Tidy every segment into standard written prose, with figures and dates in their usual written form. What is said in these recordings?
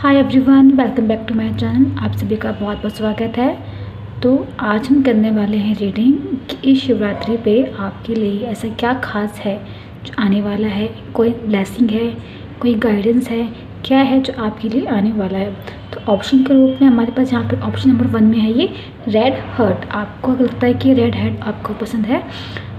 Hi everyone, welcome back to my channel. आप सभी का बहुत बहुत स्वागत है। तो आज हम करने वाले हैं रीडिंग कि इस शिवरात्रि पे आपके लिए ऐसा क्या खास है जो आने वाला है। कोई ब्लेसिंग है, कोई गाइडेंस है, क्या है जो आपके लिए आने वाला है। तो ऑप्शन के रूप में हमारे पास यहाँ पे ऑप्शन नंबर 1 में है ये रेड हर्ट। आपको अगर लगता है कि रेड हर्ट आपको पसंद है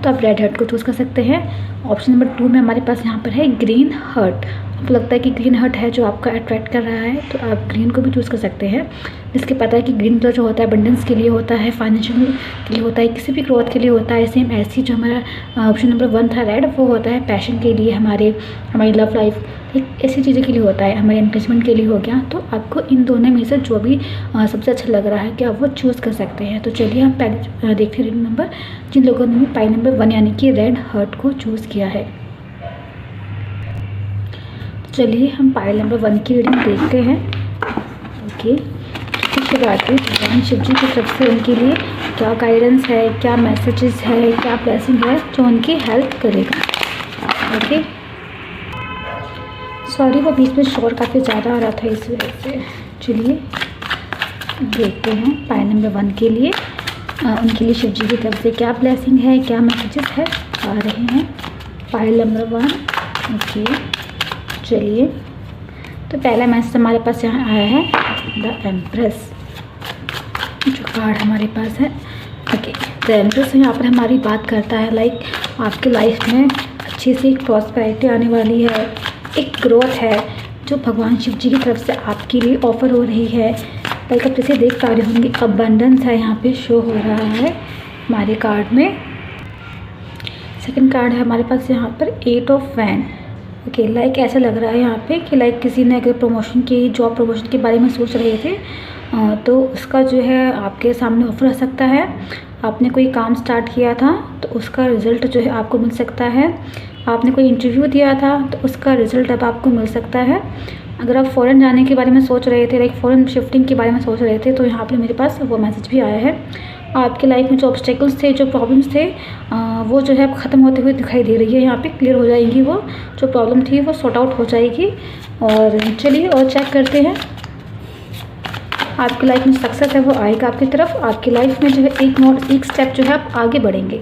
तो आप रेड हर्ट को चूज़ कर सकते हैं। ऑप्शन नंबर 2 में हमारे पास यहाँ पर है ग्रीन हर्ट। आपको लगता है कि ग्रीन हर्ट है जो आपको अट्रैक्ट कर रहा है तो आप ग्रीन को भी चूज़ कर सकते हैं। जिसके पता है कि ग्रीन कलर जो होता है अबंडेंस के लिए होता है, फाइनेंशियल के लिए होता है, किसी भी ग्रोथ के लिए होता है। सेम ऐसी जो हमारा ऑप्शन नंबर 1 था रेड, वो होता है पैशन के लिए, हमारी लव लाइफ, एक ऐसी चीज़ों के लिए होता है, हमारे एंगेजमेंट के लिए हो गया। तो आपको इन दोनों में से जो भी सबसे अच्छा लग रहा है कि आप वो चूज़ कर सकते हैं। तो चलिए हम पहले देखते हैं रीडिंग नंबर जिन लोगों ने पाई नंबर 1 यानी कि रेड हर्ट को चूज़ किया है। चलिए हम पाइल नंबर 1 की रीडिंग देखते हैं। ओके, शिवरात्रि भगवान शिव जी की तरफ से उनके लिए क्या गाइडेंस है, क्या मैसेजेस है, क्या ब्लेसिंग है जो उनकी हेल्प करेगा। ओके, सॉरी वो बीच में शोर काफ़ी ज़्यादा आ रहा था इस वजह से। चलिए देखते हैं पाइल नंबर 1 के लिए उनके लिए शिव जी की तरफ से क्या ब्लेसिंग है, क्या मैसेजेस है आ रहे हैं। Pile number 1। ओके, चलिए तो पहला मैसेज हमारे पास यहाँ आया है द एम्प्रेस, जो कार्ड हमारे पास है। ओके, द एम्प्रेस यहाँ पर हमारी बात करता है लाइक आपके लाइफ में अच्छी सी एक प्रॉस्पेरिटी आने वाली है, एक ग्रोथ है जो भगवान शिव जी की तरफ से आपके लिए ऑफर हो रही है। लाइक आप जैसे देख पा रहे होंगे अबंडेंस है यहाँ पे शो हो रहा है हमारे कार्ड में। सेकंड कार्ड है हमारे पास यहाँ पर 8 ऑफ वैन। ओके, लाइक ऐसा लग रहा है यहाँ पे कि लाइक किसी ने अगर प्रमोशन की, जॉब प्रमोशन के बारे में सोच रहे थे तो उसका जो है आपके सामने ऑफर आ सकता है। आपने कोई काम स्टार्ट किया था तो उसका रिज़ल्ट जो है आपको मिल सकता है। आपने कोई इंटरव्यू दिया था तो उसका रिज़ल्ट अब आपको मिल सकता है। अगर आप फ़ॉरेन जाने के बारे में सोच रहे थे, लाइक फ़ॉरेन शिफ्टिंग के बारे में सोच रहे थे, तो यहाँ पर मेरे पास वो मैसेज भी आया है। आपके लाइफ में जो ऑब्स्टेकल्स थे, जो प्रॉब्लम्स थे, वो जो है ख़त्म होते हुए दिखाई दे रही है। यहाँ पे क्लियर हो जाएगी, वो जो प्रॉब्लम थी वो सॉर्ट आउट हो जाएगी। और चलिए और चेक करते हैं आपकी लाइफ में सक्सेस है वो आएगा आपकी तरफ। आपकी लाइफ में जो है एक स्टेप जो है आप आगे बढ़ेंगे।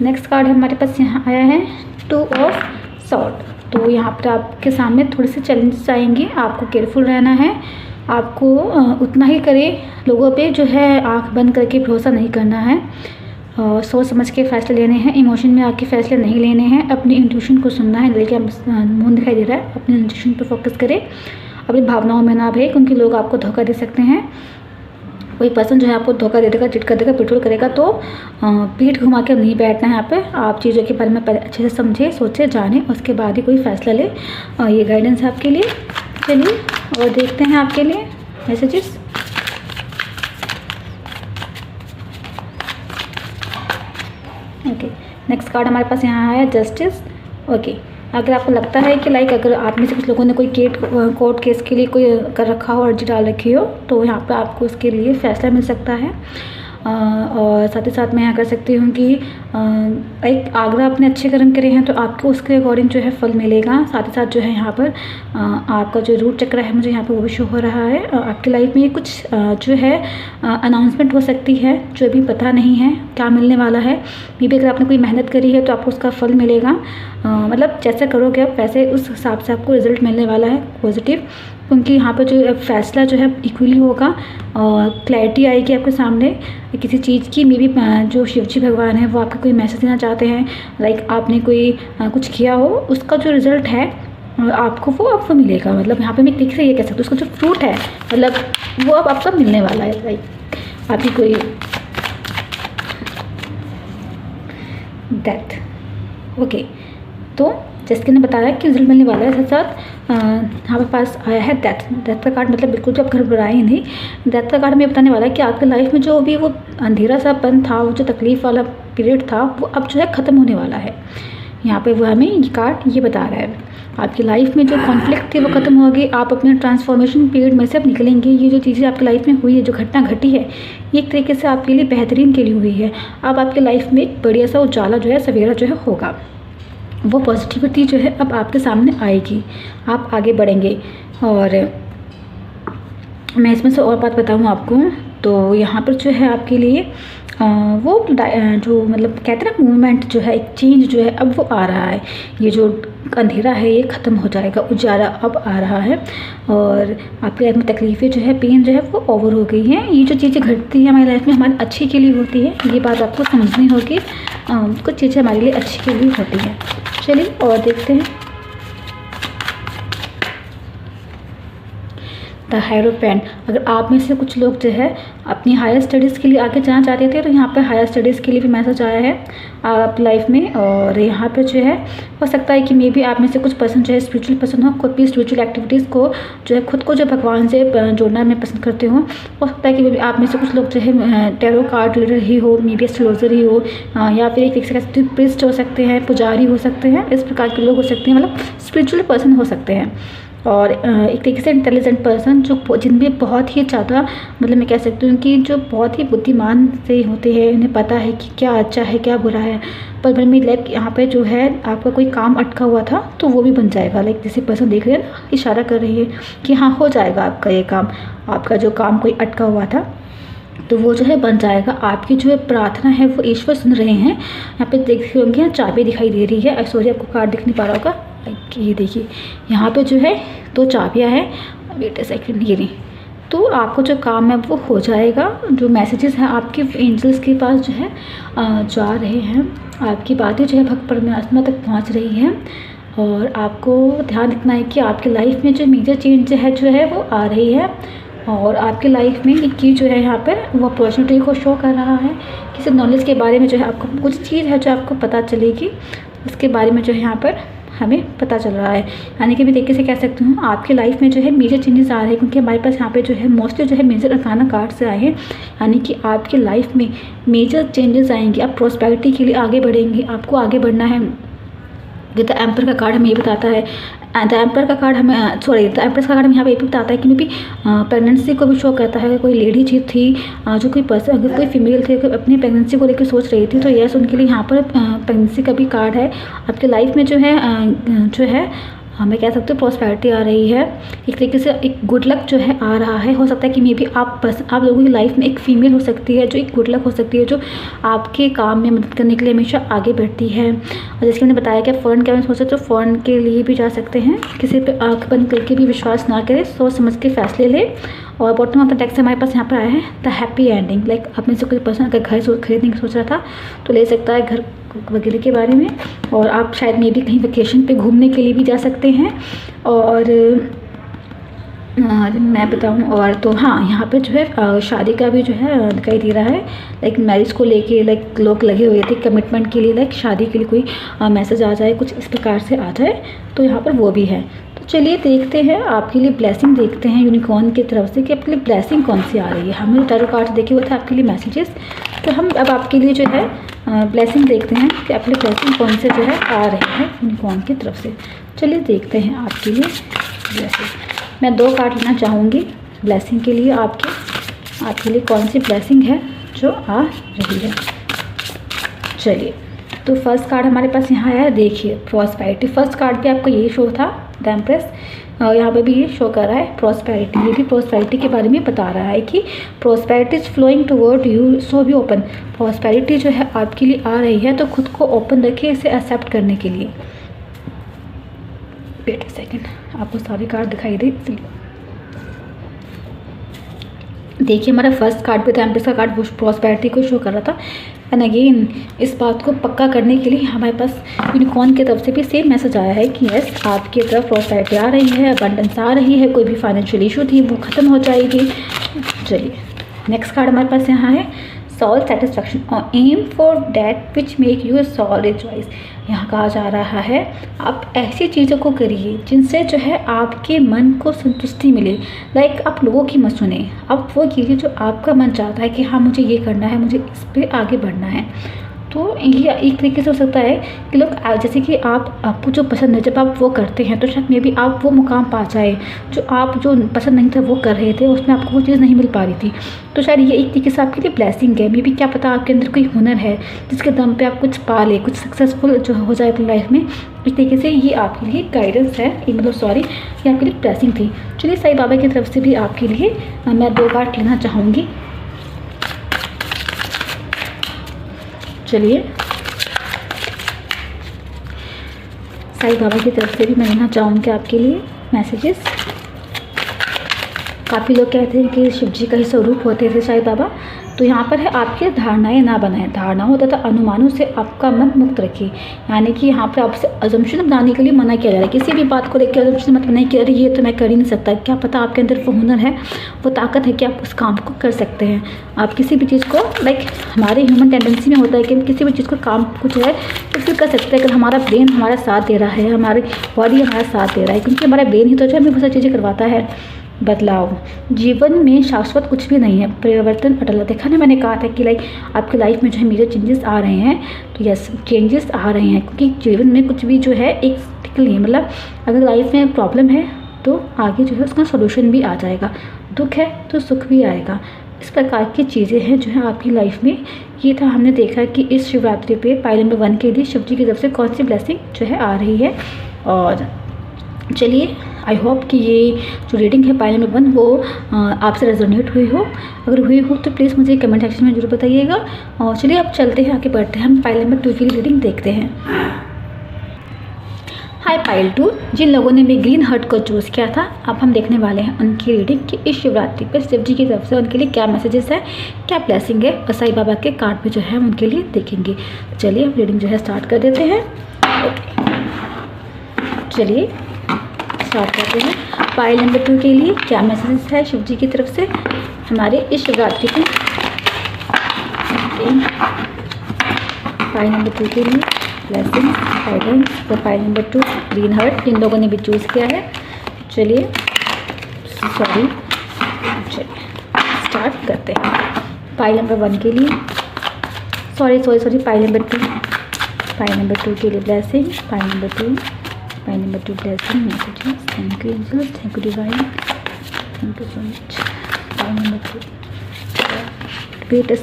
नेक्स्ट कार्ड हमारे पास यहाँ आया है 2 ऑफ सॉर्ड। तो यहाँ पर आपके सामने थोड़े से चैलेंजेस आएंगे, आपको केयरफुल रहना है। आपको उतना ही करें, लोगों पे जो है आंख बंद करके भरोसा नहीं करना है। सोच समझ के फ़ैसले लेने हैं, इमोशन में आके फ़ैसले नहीं लेने हैं। अपनी इंट्यूशन को सुनना है। देखिए मून दिखाई दे रहा है, अपनी इंट्यूशन पर फोकस करें, अपनी भावनाओं में ना भय, क्योंकि लोग आपको धोखा दे सकते हैं। कोई पर्सन जो है आपको धोखा दे देगा, चिट कर देगा, पिटोल करेगा, तो पीठ घुमा के नहीं बैठना है यहाँ पे। आप चीज़ों के बारे में पहले अच्छे से समझे, सोचे, जाने, उसके बाद ही कोई फ़ैसला ले। ये गाइडेंस है आपके लिए। चलिए और देखते हैं आपके लिए मैसेजेस। ओके, नेक्स्ट कार्ड हमारे पास यहाँ आया जस्टिस। ओके, अगर आपको लगता है कि लाइक अगर आप में से कुछ लोगों ने कोई कोर्ट केस के लिए कोई कर रखा हो, अर्जी डाल रखी हो, तो यहाँ पर आपको उसके लिए फ़ैसला मिल सकता है। और साथ ही साथ मैं यहाँ कर सकती हूँ कि एक अगर आपने अच्छे कर्म करे हैं तो आपको उसके अकॉर्डिंग जो है फल मिलेगा। साथ ही साथ जो है यहाँ पर आपका जो रूट चक्र है मुझे यहाँ पर वो भी शो हो रहा है। आपकी लाइफ में कुछ जो है अनाउंसमेंट हो सकती है जो अभी पता नहीं है क्या मिलने वाला है। मे बी अगर आपने कोई मेहनत करी है तो आपको उसका फल मिलेगा। मतलब जैसे करोगे आप वैसे उस हिसाब से आपको रिज़ल्ट मिलने वाला है पॉजिटिव, क्योंकि यहाँ पर जो फैसला जो है इक्वली होगा और क्लैरिटी आएगी आपके सामने किसी चीज़ की। मे बी जो शिव जी भगवान है वो आपको कोई मैसेज देना चाहते हैं, लाइक आपने कोई कुछ किया हो, उसका जो रिज़ल्ट है आपको वो मिलेगा। मतलब यहाँ पे मैं ठीक से ये कह सकती हूँ, उसका जो फ्रूट है मतलब वो अब आपका मिलने वाला है। लाइक आपकी कोई डेथ। ओके, तो जैसे ने बताया कि रिजल्ट मिलने वाला है। साथ साथ हमारे पास आया है डेथ का कार्ड। मतलब बिल्कुल भी आप घबराए नहीं। डेथ का कार्ड में बताने वाला है कि आपकी लाइफ में जो भी वो अंधेरा सा पन था, वो जो तकलीफ़ वाला पीरियड था, वो अब जो है ख़त्म होने वाला है। यहाँ पे वो हमें ये कार्ड ये बता रहा है आपकी लाइफ में जो कॉन्फ्लिक्ट थी वो ख़त्म होगी। आप अपने ट्रांसफॉर्मेशन पीरियड में से अब निकलेंगे। ये जो चीज़ें आपकी लाइफ में हुई है, जो घटना घटी है, ये एक तरीके से आपके लिए बेहतरीन के लिए हुई है। अब आपकी लाइफ में एक बढ़िया सा उजाला जो है, सवेरा जो है होगा। वो पॉजिटिविटी जो है अब आपके सामने आएगी, आप आगे बढ़ेंगे। और मैं इसमें से और बात बताऊँ आपको, तो यहाँ पर जो है आपके लिए वो जो मतलब कहते हैं ना मूवमेंट जो है, एक चेंज जो है अब वो आ रहा है। ये जो अंधेरा है ये ख़त्म हो जाएगा, उजाला अब आ रहा है। और आपकी लाइफ में तकलीफ़ें जो है, पेन जो है वो ओवर हो गई हैं। ये जो चीज़ें घटती हैं हमारी लाइफ में हमारे अच्छे के लिए होती है, ये बात आपको समझनी होगी। कुछ चीज़ें हमारे लिए अच्छे के लिए होती हैं। चलिए और देखते हैं। द हायरोफेंट, अगर आप में से कुछ लोग जो है अपनी हायर स्टडीज़ के लिए आगे जाना चाहते थे, तो यहाँ पर हायर स्टडीज़ के लिए भी मैसेज आया है आप लाइफ में। और यहाँ पे जो है हो सकता है कि मे बी आप में से कुछ पर्सन जो है स्पिरिचुअल पर्सन हो, कोई भी स्पिरिचुअल एक्टिविटीज़ को जो है खुद को जो भगवान से जोड़ना में पसंद करते हो सकता है कि मे बी आप में से कुछ लोग जो है टैरो कार्ड रीडर ही हो, मे बी एस्ट्रोलॉजर ही हो, या फिर एक प्रीस्ट हो सकते हैं, पुजारी हो सकते हैं, इस प्रकार के लोग हो सकते हैं, मतलब स्पिरिचुअल पर्सन हो सकते हैं। और एक तरीके से इंटेलिजेंट पर्सन जो जिनमें बहुत ही ज़्यादा मतलब मैं कह सकती हूँ कि जो बहुत ही बुद्धिमान से होते हैं, उन्हें पता है कि क्या अच्छा है क्या बुरा है। पर में लाइक यहाँ पे जो है आपका कोई काम अटका हुआ था तो वो भी बन जाएगा। लाइक जैसे पर्सन देख रहे हैं ना, इशारा कर रही है कि हाँ हो जाएगा आपका ये काम, आपका जो काम कोई अटका हुआ था तो वो जो है बन जाएगा। आपकी जो है प्रार्थना है वो ईश्वर सुन रहे हैं। यहाँ पे देख रहे होंगे चाबी दिखाई दे रही है, सॉरी आपको कार्ड दिख नहीं पा रहा होगा, ये देखिए यहाँ पे जो है 2 चाबियाँ हैं। वेट अ सेकंड, ये नहीं, तो आपको जो काम है वो हो जाएगा। जो मैसेजेस हैं आपके एंजल्स के पास जो है जा रहे हैं, आपकी बातें जो है भक्त परमात्मा तक पहुँच रही हैं। और आपको ध्यान रखना है कि आपकी लाइफ में जो मेजर चेंज है जो है वो आ रही है। और आपकी लाइफ में एक चीज़ जो है यहाँ पर वो अपॉर्चुनिटी को शो कर रहा है। किसी नॉलेज के बारे में जो है आपको कुछ चीज़ है जो आपको पता चलेगी, उसके बारे में जो है यहाँ पर हमें पता चल रहा है। यानी कि भी तरीके से कह सकती हूँ आपकी लाइफ में जो है मेजर चेंजेस आ रहे हैं, क्योंकि हमारे पास यहाँ पे जो है मोस्टली जो है मेजर अरकाना कार्ड से आए हैं। यानी कि आपकी लाइफ में मेजर चेंजेस आएंगे, आप प्रोस्पेरिटी के लिए आगे बढ़ेंगे, आपको आगे बढ़ना है। द एम्पर का कार्ड हमें ये बताता है, द एम्पर का कार्ड हमें द एम्प्रेस का कार्ड हमें यहाँ पे ये भी बताता है कि मे बी प्रेगनेंसी को भी शो करता है। कोई लेडी जी थी, जो कोई पर्सन, अगर कोई फीमेल थी, अगर अपनी प्रेगनेंसी को लेकर सोच रही थी तो यस उनके लिए यहाँ पर प्रेगनेंसी का भी कार्ड है। आपके लाइफ में जो है मैं कह सकती हूँ प्रॉस्पेरिटी आ रही है। एक तरीके से एक गुड लक जो है आ रहा है। हो सकता है कि मे बी आप लोगों की लाइफ में एक फीमेल हो सकती है जो एक गुड लक हो सकती है, जो आपके काम में मदद करने के लिए हमेशा आगे बढ़ती है। और जैसे मैंने बताया कि फ़ॉरेन के बारे में सोचा तो फ़ॉरेन के लिए भी जा सकते हैं। किसी पे आँख बंद करके भी विश्वास ना करें, सोच समझ के फैसले लें। और बॉटम ऑफ द टेक्स्ट हमारे पास यहाँ पर आया है द हैप्पी एंडिंग। लाइक अपने से कोई पर्सन अगर घर खरीदने की सोच रहा था तो ले सकता है, घर वगैरह के बारे में। और आप शायद मे भी कहीं वेकेशन पे घूमने के लिए भी जा सकते हैं। और मैं बताऊँ और तो हाँ, यहाँ पे जो है शादी का भी जो है दिखाई दे रहा है। लाइक मैरिज को लेके लाइक लोग लगे हुए थे कमिटमेंट के लिए, लाइक शादी के लिए कोई मैसेज आ जाए, कुछ इस प्रकार से आ जाए, तो यहाँ पर वो भी है। तो चलिए देखते हैं आपके लिए ब्लेसिंग, देखते हैं यूनिकॉर्न की तरफ से कि आपके लिए ब्लेसिंग कौन सी आ रही है। हमने टैरो कार्ड देखे हुए थे आपके लिए मैसेजेस, तो हम अब आपके लिए जो है ब्लेसिंग देखते हैं कि आपके लिए ब्लेसिंग कौन से जो है आ रहे हैं यूनिकॉर्न की तरफ से। चलिए देखते हैं आपके लिए ब्लेसिंग। मैं 2 कार्ड लेना चाहूँगी ब्लेसिंग के लिए। आपके लिए कौन सी ब्लेसिंग है जो आ रही है। चलिए, तो फर्स्ट कार्ड हमारे पास यहाँ आया है, देखिए प्रॉस्पेरिटी। फर्स्ट कार्ड भी आपको यही शो था द एम्प्रेस, यहाँ पे भी ये शो कर रहा है प्रॉस्पेरिटी। ये भी प्रॉस्पेरिटी के बारे में बता रहा है कि prosperity is flowing toward you, so भी ओपन। प्रॉस्पेरिटी जो है आपके लिए आ रही है, तो खुद को ओपन रखिए इसे एक्सेप्ट करने के लिए। वेट अ सेकंड, आपको सारे कार्ड दिखाई दे इसलिए। देखिए हमारा फर्स्ट कार्ड पे था एम्प्रेस का कार्ड, वो प्रॉस्पेरिटी को शो कर रहा था। एंड अगेन इस बात को पक्का करने के लिए हमारे पास यूनिकॉर्न की तरफ से भी सेम मैसेज आया है कि यस आपकी तरफ प्रॉस्पेरिटी आ रही है, अबंडेंस आ रही है, कोई भी फाइनेंशियल इशू थी वो ख़त्म हो जाएगी। चलिए नेक्स्ट कार्ड हमारे पास यहाँ है सोल सेटिस्फैक्शन और aim for that which make you soul rejoice. यहाँ कहा जा रहा है आप ऐसी चीज़ों को करिए जिनसे जो है आपके मन को संतुष्टि मिले। लाइक आप लोगों की मत सुने, आप वो कीजिए जो आपका मन चाहता है कि हाँ मुझे ये करना है, मुझे इस पर आगे बढ़ना है। तो ये एक तरीके से हो सकता है कि लोग जैसे कि आपको जो पसंद है जब आप वो करते हैं तो शायद मे बी आप वो मुकाम पा जाए जो पसंद नहीं था वो कर रहे थे, उसमें आपको वो चीज़ नहीं मिल पा रही थी। तो शायद ये एक तरीके से आपके लिए ब्लेसिंग है। मे बी क्या पता आपके अंदर कोई हुनर है जिसके दम पे आप कुछ पा ले, कुछ सक्सेसफुल जो हो जाए अपनी लाइफ में। इस तरीके से ये आपके लिए गाइडेंस है, मतलब सॉरी, ये आपके लिए ब्लेसिंग थी। चलिए साईं बाबा की तरफ से भी आपके लिए मैं 2 कार्ड लेना चाहूँगी। चलिए साईं बाबा की तरफ से भी मैं लेना चाहूँगी आपके लिए मैसेजेस। काफ़ी लोग कहते हैं कि शिव जी का ही स्वरूप होते थे साईं बाबा। तो यहाँ पर है आपकी धारणाएं ना बनाएं, धारणाओं तथा अनुमानों से आपका मन मुक्त रखिए। यानी कि यहाँ पर आपसे अजम्पशन बनाने के लिए मना किया जा रहा है। किसी भी बात को लेकर अजम्पशन मत बनाइए कि अरे ये तो मैं कर ही नहीं सकता। क्या पता आपके अंदर वो हुनर है, वो ताकत है कि आप उस काम को कर सकते हैं। आप किसी भी चीज़ को हमारे ह्यूमन टेंडेंसी में होता है कि हम किसी भी चीज़ को काम कुछ है कुछ भी कर सकते हैं अगर हमारा ब्रेन हमारा साथ दे रहा है, हमारी बॉडी हमारा साथ दे रहा है, क्योंकि हमारा ब्रेन ही तो जो हमें बहुत सारी चीज़ें करवाता है। बदलाव, जीवन में शाश्वत कुछ भी नहीं है, परिवर्तन अटल है। देखा ना, मैंने कहा था कि आपकी लाइफ में जो है मेजर चेंजेस आ रहे हैं। तो यस, चेंजेस आ रहे हैं क्योंकि जीवन में कुछ भी जो है एक स्टिकल नहीं है। मतलब अगर लाइफ में प्रॉब्लम है तो आगे जो है उसका सोल्यूशन भी आ जाएगा, दुख है तो सुख भी आएगा। इस प्रकार की चीज़ें हैं जो है आपकी लाइफ में। ये था, हमने देखा कि इस शिवरात्रि पे पाइल नंबर 1 के लिए शिव जी की तरफ से कौन सी ब्लेसिंग जो है आ रही है। और चलिए, आई होप कि ये जो रीडिंग है पाइल नंबर 1 वो आपसे रेजोनेट हुई हो। अगर हुई हो तो प्लीज़ मुझे कमेंट सेक्शन में जरूर बताइएगा। और चलिए अब चलते हैं, आगे बढ़ते हैं, हम पाइल नंबर 2 की रीडिंग देखते हैं। हाय पाइल 2, जिन लोगों ने भी ग्रीन हार्ट को चूज़ किया था, अब हम देखने वाले हैं उनकी रीडिंग कि इस शिवरात्रि पर शिव जी की तरफ से उनके लिए क्या मैसेजेस है, क्या ब्लेसिंग है, और साईं बाबा के कार्ड पे जो है हम उनके लिए देखेंगे। चलिए अब रीडिंग जो है स्टार्ट कर देते हैं। चलिए स्टार्ट करते हैं। पाइल नंबर 2 के लिए क्या मैसेजेस है शिव जी की तरफ से हमारे इस शिवरात्रि पे। पाइल नंबर 2 के लिए blessing guidance for pile number 2 green heart, जिन लोगों ने भी चूज़ किया है। चलिए स्टार्ट करते हैं। पाइल नंबर 1 के लिए सॉरी पाइल नंबर 2 के लिए blessing, pile number 2 blessing messages. Thank you angels, thank you divine, thank you so much. Pail number 2. Wait a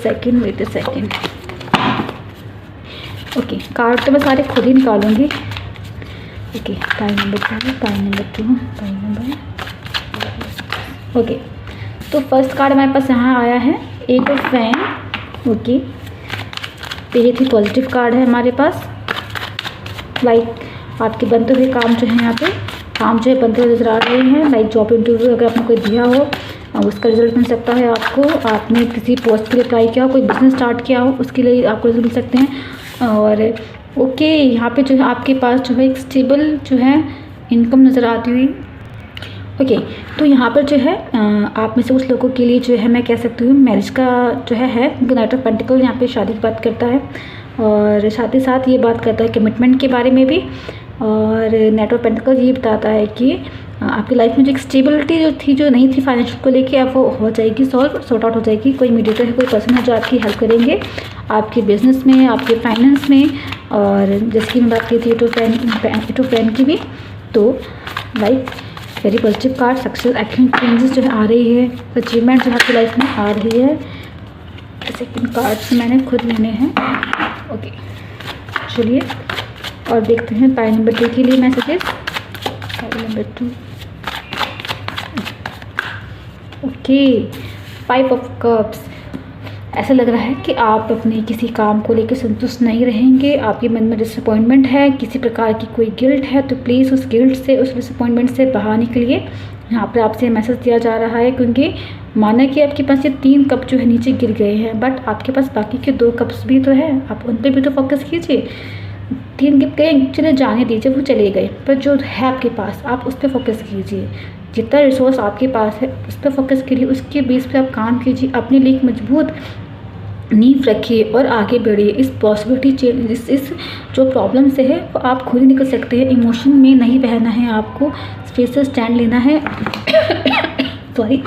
second. Okay, card तो मैं सारे खुद ही निकालूंगी। Okay, pile number 2। ओके, तो फर्स्ट कार्ड हमारे पास यहाँ आया है, 8 ऑफ फैन। ओके, तो ये थी पॉजिटिव कार्ड है हमारे पास। आपके बनते हुए काम जो है, यहाँ पे काम जो है बनते हुए नजर आ रहे हैं। जॉब इंटरव्यू अगर आपने कोई दिया हो उसका रिजल्ट मिल सकता है आपको। आपने किसी पोस्ट के लिए अप्लाई किया हो, कोई बिजनेस स्टार्ट किया हो, उसके लिए आपको रिजल्ट मिल सकते हैं। और ओके, यहाँ पे जो है आपके पास जो है एक स्टेबल जो है इनकम नज़र आती हुई। ओके, तो यहाँ पर जो है आप में से कुछ लोगों के लिए जो है मैं कह सकती हूँ मैरिज का जो है नाइट ऑफ पेंटिकल यहाँ पे शादी की बात करता है, और साथ ही साथ ये बात करता है कमिटमेंट के बारे में भी। और नाइट ऑफ पेंटिकल ये बताता है कि आपकी लाइफ में जो एक स्टेबिलिटी जो नहीं थी फाइनेंशियल को लेके, अब वो हो जाएगी, सॉर्ट आउट हो जाएगी। कोई मीडिएटर है, कोई पर्सन है जो आपकी हेल्प करेंगे आपके बिजनेस में, आपके फाइनेंस में। और जैसे कि मैं बात की थी टू फ्रेंड की भी, तो very positive card. Success, action, changes जो है आ रही है, अचीवमेंट जो आपकी लाइफ में आ रही है। सेकंड कार्ड्स मैंने खुद लेने हैं। ओके, चलिए और देखते हैं पाइल नंबर 2 के लिए messages. Pile number 2। Okay, 5 of cups. ऐसा लग रहा है कि आप अपने किसी काम को लेकर संतुष्ट नहीं रहेंगे। आपके मन में डिसअपॉइंटमेंट है, किसी प्रकार की कोई गिल्ट है, तो प्लीज़ उस गिल्ट से, उस डिसअपॉइंटमेंट से बाहर निकलिए। यहाँ पर आपसे मैसेज दिया जा रहा है, क्योंकि माना कि आपके पास ये 3 कप जो है नीचे गिर गए हैं, बट आपके पास बाकी के 2 कप्स भी तो है, आप उन पर भी तो फोकस कीजिए। 3 गिर गए, चले जाने दीजिए, वो चले गए, पर जो है आपके पास आप उस पर फोकस कीजिए। जितना रिसोर्स आपके पास है उस पर फोकस करिए, उसके बेस पे आप काम कीजिए, अपने लिए एक मजबूत नींव रखिए और आगे बढ़िए। इस पॉसिबिलिटी इस जो प्रॉब्लम से है वो आप खुद ही निकल सकते हैं। इमोशन में नहीं बहना है, आपको स्पेस से स्टैंड लेना है। सॉरी,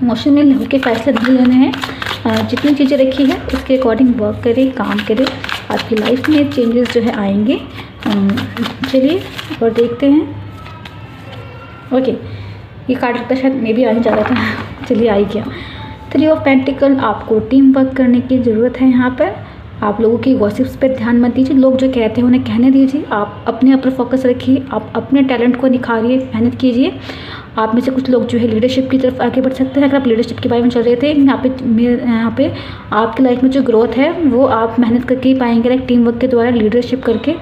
इमोशन में होकर फैसले नहीं लेने हैं। जितनी चीज़ें रखी है उसके अकॉर्डिंग वर्क करें, काम करें, आपकी लाइफ में चेंजेस जो है आएंगे। चलिए और देखते हैं। ओके, ये कार्ड लगता है शायद मे भी आने जा रहा था। चलिए आई गया। 3 ऑफ पेंटिकल, आपको टीम वर्क करने की ज़रूरत है। यहाँ पर आप लोगों की गॉसिप्स पे ध्यान मत दीजिए, लोग जो कहते हैं उन्हें कहने दीजिए। आप अपने ऊपर फोकस रखिए, आप अपने टैलेंट को निखारिए, मेहनत कीजिए। आप में से कुछ लोग जो है लीडरशिप की तरफ आगे बढ़ सकते हैं। अगर आप लीडरशिप के बारे में चल रहे थे, यहाँ पे आपकी लाइफ में जो ग्रोथ है वो आप मेहनत करके ही पाएंगे, लाइक टीम वर्क के द्वारा, लीडरशिप करके,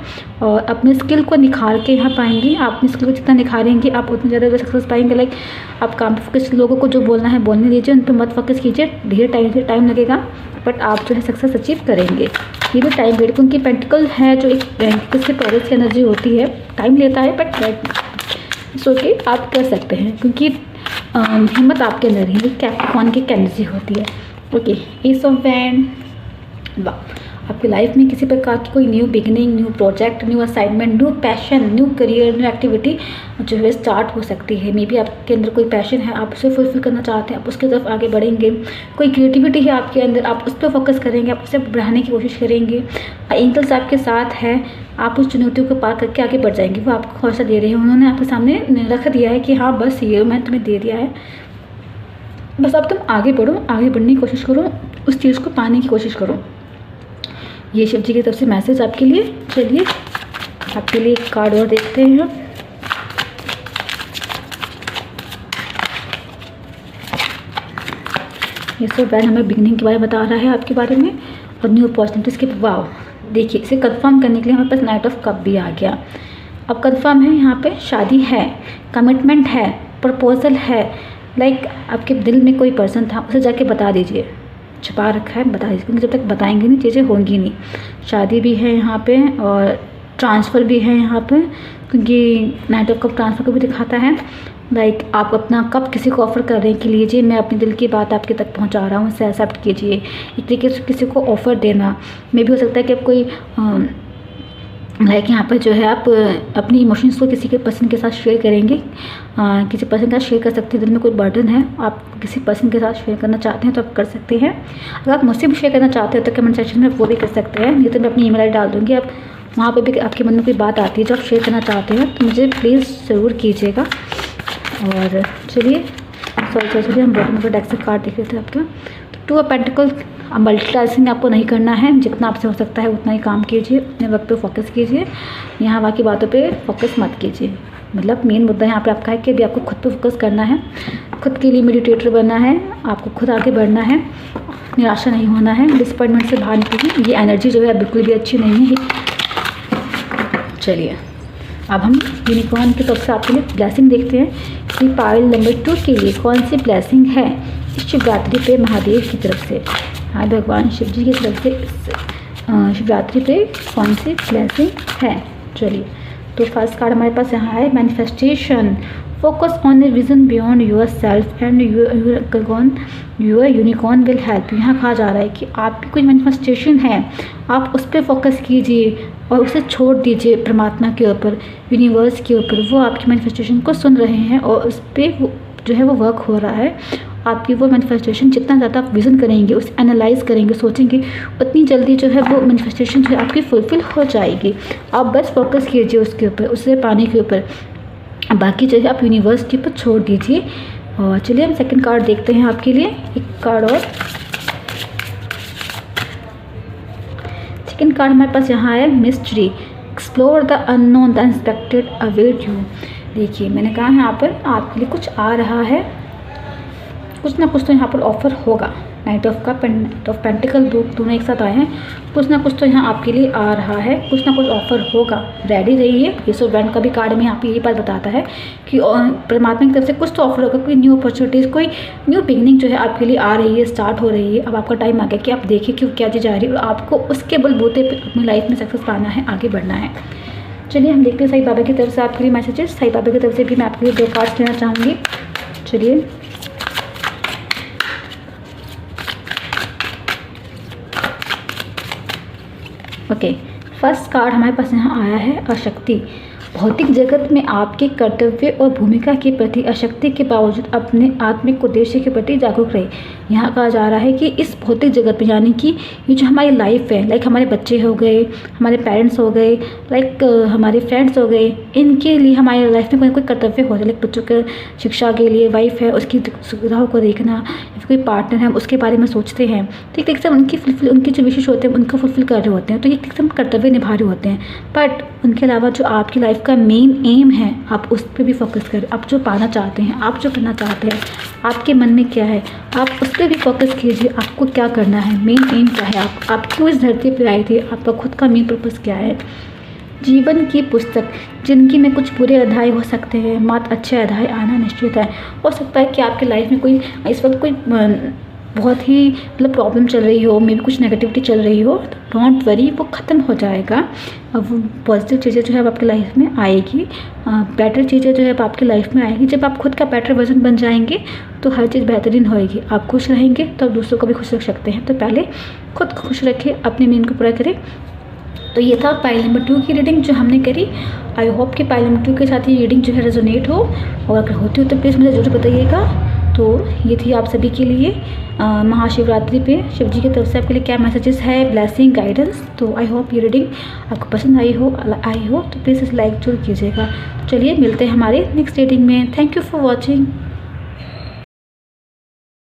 और अपने स्किल को निखार के यहाँ पाएंगे। आप अपनी स्किल को जितना निखारेंगे आप उतनी ज़्यादा सक्सेस पाएंगे। लाइक आप काम फोकस, लोगों को जो बोलना है बोलने दीजिए, उन पर मत फोकस कीजिए। धीरे टाइम लगेगा बट आप जो है सक्सेस अचीव करेंगे। ये भी टाइम वेट, क्योंकि पेंटिकल है जो एक किससे प्रोग्रेस की एनर्जी होती है, टाइम लेता है बट सोके आप कर सकते हैं, क्योंकि हिम्मत आपके अंदर ही कैप्रिकॉर्न की एनर्जी होती है। ओके, एस ऑफ वैंड, वाह, आपकी लाइफ में किसी प्रकार की कोई new beginning, new project, new assignment, new passion, new career, new activity जो है स्टार्ट हो सकती है। मे बी आपके अंदर कोई पैशन है, आप उसे फुलफिल करना चाहते हैं, आप उसकी तरफ आगे बढ़ेंगे। कोई क्रिएटिविटी है आपके अंदर, आप उस पर फोकस करेंगे, आप उसे बढ़ाने की कोशिश करेंगे। एंजल्स आपके साथ है, आप उस चुनौतियों को पार करके आगे बढ़ जाएंगे। वो आपको हौसला दे रहे हैं, उन्होंने आपके सामने रख दिया है कि हाँ बस ये मैंने तुम्हें दे दिया है, बस अब तुम आगे बढ़ो, आगे बढ़ने की कोशिश करो, उस चीज़ को पाने की कोशिश करो। ये शिव जी की तरफ से मैसेज आपके लिए। चलिए आपके लिए एक कार्ड और देखते हैं हम। ये सब बैंड हमें बिगनिंग के बारे में बता रहा है आपके बारे में, और न्यू अपॉर्चुनिटीज़ के। वाव, देखिए इसे कंफर्म करने के लिए हमारे पास नाइट ऑफ कप भी आ गया। अब कंफर्म है, यहाँ पे शादी है, कमिटमेंट है, प्रपोजल है। लाइक आपके दिल में कोई पर्सन था, उसे जाके बता दीजिए, छुपा रखा है बता दीजिए, क्योंकि जब तक बताएंगे नहीं चीज़ें होंगी नहीं। शादी भी है यहाँ पे और ट्रांसफ़र भी है यहाँ पे, क्योंकि नाइट ऑफ कप ट्रांसफ़र को भी दिखाता है। लाइक आप अपना कप किसी को ऑफ़र कर रहे हैं कि लीजिए मैं अपने दिल की बात आपके तक पहुँचा रहा हूँ, इसे एक्सेप्ट कीजिए। एक तरीके से किसी को ऑफ़र देना में भी हो सकता है कि आप कोई लाइक यहाँ पर जो है आप अपनी इमोशंस को किसी के पर्सन के साथ शेयर करेंगे। किसी पर्सन के साथ शेयर कर सकते हैं, दिल में कोई बर्डन है, आप किसी पर्सन के साथ शेयर करना चाहते हैं तो आप कर सकते हैं। अगर आप मुझसे भी शेयर करना चाहते हैं तो कमेंट सेक्शन में वो भी कर सकते हैं, नहीं तो मैं अपनी ईमेल आईडी डाल दूँगी। आप वहाँ पर भी आपके मन में कोई बात आती है जो आप शेयर करना चाहते हैं तो मुझे प्लीज़ ज़रूर कीजिएगा। और चलिए चलिए हम बॉटम पर डेक से कार्ड देख रहे थे आपका। 2 ऑफ पेंटिकल, मल्टीटास्किंग आपको नहीं करना है, जितना आपसे हो सकता है उतना ही काम कीजिए, अपने वक्त पे फोकस कीजिए, यहाँ बाकी बातों पे फोकस मत कीजिए। मतलब मेन मुद्दा यहाँ पे आपका है कि अभी आपको खुद पे फोकस करना है, खुद के लिए मेडिटेटर बनना है, आपको खुद आगे बढ़ना है, निराशा नहीं होना है, डिसअपॉइंटमेंट से बाहर निकलिए। ये एनर्जी जो है बिल्कुल भी अच्छी नहीं है। चलिए अब हम यूनिकॉर्न की तरफ से आपके लिए ब्लेसिंग देखते हैं कि पाइल नंबर 2 के लिए कौन सी ब्लेसिंग है इस शिवरात्रि पे महादेव की तरफ से। हाँ, भगवान शिव जी की तरफ से शिवरात्रि पे कौन सी ब्लेसिंग है। चलिए तो फर्स्ट कार्ड हमारे पास यहाँ है manifestation, focus on a vision beyond your self and your unicorn will help. यहाँ कहा जा रहा है कि आपकी कोई मैनिफेस्टेशन है, आप उस पर फोकस कीजिए और उसे छोड़ दीजिए परमात्मा के ऊपर, यूनिवर्स के ऊपर। वो आपकी मैनिफेस्टेशन को सुन रहे हैं और उस पर जो है वो वर्क हो रहा है। आपकी वो मैनिफेस्टेशन जितना ज़्यादा आप विज़न करेंगे, उसे एनालाइज करेंगे, सोचेंगे, उतनी जल्दी जो है वो मैनिफेस्टेशन जो है आपकी फुलफिल हो जाएगी। आप बस फोकस कीजिए उसके ऊपर, उसे पाने के ऊपर, बाकी जो है आप यूनिवर्स के ऊपर छोड़ दीजिए। और चलिए हम सेकंड कार्ड देखते हैं आपके लिए, एक कार्ड और। सेकंड कार्ड हमारे पास यहाँ है mystery, explore the unknown the unexpected await you. देखिए मैंने कहा यहाँ पर आपके लिए कुछ आ रहा है, कुछ ना कुछ तो यहाँ पर ऑफ़र होगा। Night of cup and night of pentacle दोनों एक साथ आए हैं, कुछ ना कुछ तो यहाँ आपके लिए आ रहा है, कुछ ना कुछ ऑफ़र होगा, रेडी रहिए। ये सो बैंड का भी कार्ड में यहाँ पे यही बात बताता है कि परमात्मा की तरफ से कुछ तो ऑफर होगा, कोई न्यू अपॉर्चुनिटीज़, कोई न्यू बिगनिंग जो है आपके लिए आ रही है, स्टार्ट हो रही है। अब आपका टाइम आ गया कि आप देखिए कि क्या चीज़ जा रही है और आपको उसके बलबूते पर अपनी लाइफ में सक्सेस पाना है, आगे बढ़ना है। चलिए हम देखते हैं साईं बाबा की तरफ से आपके लिए मैसेजेस। साईं बाबा की तरफ से भी मैं आपके लिए 2 कार्ड्स लेना चाहूँगी। चलिए ओके, फर्स्ट कार्ड हमारे पास यहाँ आया है अशक्ति। भौतिक जगत में आपके कर्तव्य और भूमिका के प्रति अशक्ति के बावजूद अपने आत्मिक उद्देश्य के प्रति जागरूक रहे। यहाँ कहा जा रहा है कि इस भौतिक जगत में, यानी कि ये जो हमारी लाइफ है, लाइक हमारे बच्चे हो गए, हमारे पेरेंट्स हो गए, लाइक हमारे फ्रेंड्स हो गए, इनके लिए हमारे लाइफ में कोई कर्तव्य हो जाए, लाइक बच्चों के शिक्षा के लिए, वाइफ है उसकी सुविधाओं को देखना, या कोई पार्टनर है उसके बारे में सोचते हैं, तो एक किस्म उनकी जो विशेष होते हैं उनको फुलफिल कर रहे होते हैं, तो ये किस्म कर्तव्य निभा रहे होते हैं। बट उनके अलावा जो आपकी लाइफ का मेन एम है, आप उस पर भी फोकस करें। आप जो पाना चाहते हैं, आप जो करना चाहते हैं, आपके मन में क्या है, आप उस पर भी फोकस कीजिए। आपको क्या करना है, मेन एम क्या है, आप क्यों इस धरती पर आए थे, आपका खुद का मेन पर्पज़ क्या है। जीवन की पुस्तक, जिंदगी में कुछ बुरे अध्याय हो सकते हैं, मात्र अच्छे अध्याय आना निश्चित है। हो सकता है कि आपकी लाइफ में कोई इस वक्त कोई बहुत ही मतलब प्रॉब्लम चल रही हो, मे भी कुछ नेगेटिविटी चल रही हो, तो डोंट वरी, वो ख़त्म हो जाएगा। अब वो पॉजिटिव चीज़ें जो है अब आपकी लाइफ में आएगी, बेटर चीज़ें जो है अब आपकी लाइफ में आएगी। जब आप खुद का बेटर वर्जन बन जाएंगे तो हर चीज़ बेहतरीन होएगी। आप खुश रहेंगे तो आप दूसरों को भी खुश रख सकते हैं। तो पहले खुद को खुश रखें, अपने मेन को पूरा करें। तो ये था पाइल नंबर 2 की रीडिंग जो हमने करी। आई होप कि पाइल नंबर 2 के साथ ये रीडिंग जो है रेजोनेट हो, और अगर होती हो तो प्लीज़ मुझे ज़रूर बताइएगा। तो ये थी आप सभी के लिए महाशिवरात्रि पे शिव जी की तरफ से आपके लिए क्या मैसेजेस है, ब्लेसिंग, गाइडेंस। तो आई होप ये रीडिंग आपको पसंद आई हो तो प्लीज़ इसे लाइक जरूर कीजिएगा। तो चलिए मिलते हैं हमारे नेक्स्ट रीडिंग में। Thank you for watching.